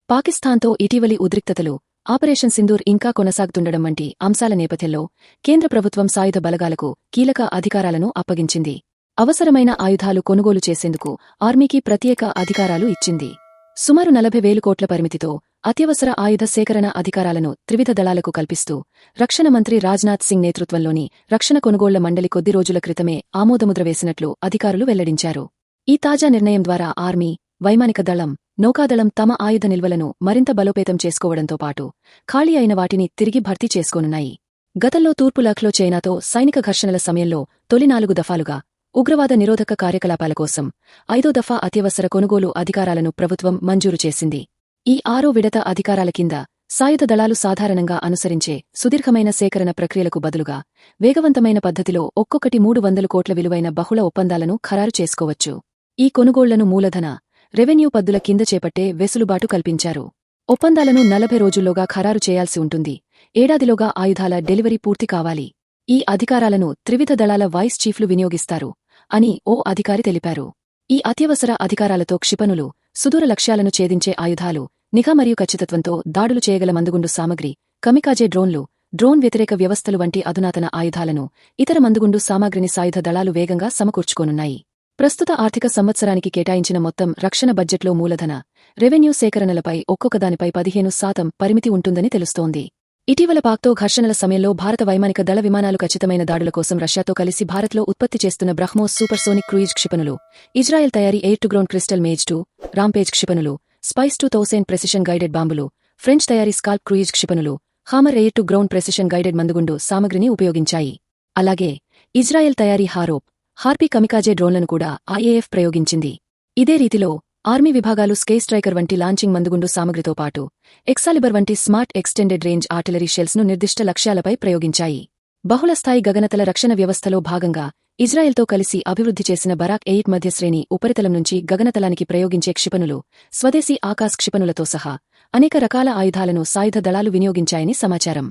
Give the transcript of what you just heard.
పాకిస్తాన్తో ఇటీవలి ఉద్రిక్తతలు, ఆపరేషన్ సింధూర్ ఇంకా కొనసాగుతుండడం వంటి అంశాల నేపథ్యంలో కేంద్ర ప్రభుత్వం సాయుధ బలగాలకు కీలక అధికారాలను అప్పగించింది. అవసరమైన ఆయుధాలు కొనుగోలు చేసేందుకు ఆర్మీకి ప్రత్యేక అధికారాలు ఇచ్చింది. సుమారు 40,000 కోట్ల పరిమితితో అత్యవసర ఆయుధ సేకరణ అధికారాలను త్రివిధ దళాలకు కల్పిస్తూ రక్షణ మంత్రి రాజ్నాథ్ సింగ్ నేతృత్వంలోని రక్షణ కొనుగోళ్ల మండలి కొద్ది రోజుల క్రితమే ఆమోదముద్ర వేసినట్లు అధికారులు వెల్లడించారు. ఈ తాజా నిర్ణయం ద్వారా ఆర్మీ, వైమానిక దళం, నౌకాదళం తమ ఆయుధ నిల్వలను మరింత బలోపేతం చేసుకోవడంతో పాటు ఖాళీ అయిన వాటిని తిరిగి భర్తీ చేసుకోనున్నాయి. గతంలో తూర్పు లఖ్లో చైనాతో సైనిక ఘర్షణల సమయంలో తొలి 4 దఫాలుగా ఉగ్రవాద నిరోధక కార్యకలాపాల కోసం 5వ దఫా అత్యవసర కొనుగోలు అధికారాలను ప్రభుత్వం మంజూరు చేసింది. ఈ 6వ విడత అధికారాల కింద సాయుధ దళాలు సాధారణంగా అనుసరించే సుదీర్ఘమైన సేకరణ ప్రక్రియలకు బదులుగా వేగవంతమైన పద్ధతిలో ఒక్కొక్కటి 300 కోట్ల విలువైన బహుళ ఒప్పందాలను ఖరారు చేసుకోవచ్చు. ఈ కొనుగోళ్లను మూలధన, రెవెన్యూ పద్దుల కింద చేపట్టే వెసులుబాటు కల్పించారు. ఒప్పందాలను 40 రోజుల్లోగా ఖరారు చేయాల్సి ఉంటుంది. ఏడాదిలోగా ఆయుధాల డెలివరీ పూర్తి కావాలి. ఈ అధికారాలను త్రివిధ దళాల వైస్ చీఫ్లు వినియోగిస్తారు అని ఓ అధికారి తెలిపారు. ఈ అత్యవసర అధికారాలతో క్షిపణులు, సుదూర లక్ష్యాలను ఛేదించే ఆయుధాలు, నిఘా మరియు ఖచ్చితత్వంతో దాడులు చేయగల మందుగుండు సామగ్రి, కమికాజే డ్రోన్లు, డ్రోన్ వ్యతిరేక వ్యవస్థలు వంటి అధునాతన ఆయుధాలను, ఇతర మందుగుండు సామగ్రిని సాయుధ దళాలు వేగంగా సమకూర్చుకోనున్నాయి. ప్రస్తుత ఆర్థిక సంవత్సరానికి కేటాయించిన మొత్తం రక్షణ బడ్జెట్లో మూలధన, రెవెన్యూ సేకరణలపై ఒక్కొక్కదానిపై 15% పరిమితి ఉంటుందని తెలుస్తోంది. ఇటీవల పాక్తో ఘర్షణల సమయంలో భారత వైమానిక దళ విమానాలు ఖచ్చితమైన దాడుల కోసం రష్యాతో కలిసి భారత్లో ఉత్పత్తి చేస్తున్న బ్రహ్మోస్ సూపర్సోనిక్ క్రూయిజ్ క్షిపణులు, ఇజ్రాయెల్ తయారీ air to ground crystal maze 2, rampage క్షిపణులు, స్పైస్ 2000 ప్రెసిషన్ గైడెడ్ బాంబులు, ఫ్రెంచ్ తయారీ స్కాల్ప్ క్రూయిజ్ క్షిపణులు, hammer air to ground precision guided మందుగుండు సామగ్రిని ఉపయోగించాయి. అలాగే ఇజ్రాయెల్ తయారీ హార్పీ కమికాజే డ్రోన్లను కూడా ఐఏఎఫ్ ప్రయోగించింది. ఇదే రీతిలో ఆర్మీ విభాగాలు స్కై స్ట్రైకర్ వంటి లాంచింగ్ మందుగుండు సామగ్రితో పాటు ఎక్సాలిబర్ వంటి స్మార్ట్ ఎక్స్టెండెడ్ రేంజ్ ఆర్టిలరీ షెల్స్ను నిర్దిష్ట లక్ష్యాలపై ప్రయోగించాయి. బహుళస్థాయి గగనతల రక్షణ వ్యవస్థలో భాగంగా ఇజ్రాయెల్తో కలిసి అభివృద్ధి చేసిన బరాక్ 8 మధ్యశ్రేణి ఉపరితలం నుంచి గగనతలానికి ప్రయోగించే క్షిపణులు, స్వదేశీ ఆకాశ్ క్షిపణులతో సహా అనేక రకాల ఆయుధాలను సాయుధ దళాలు వినియోగించాయని సమాచారం.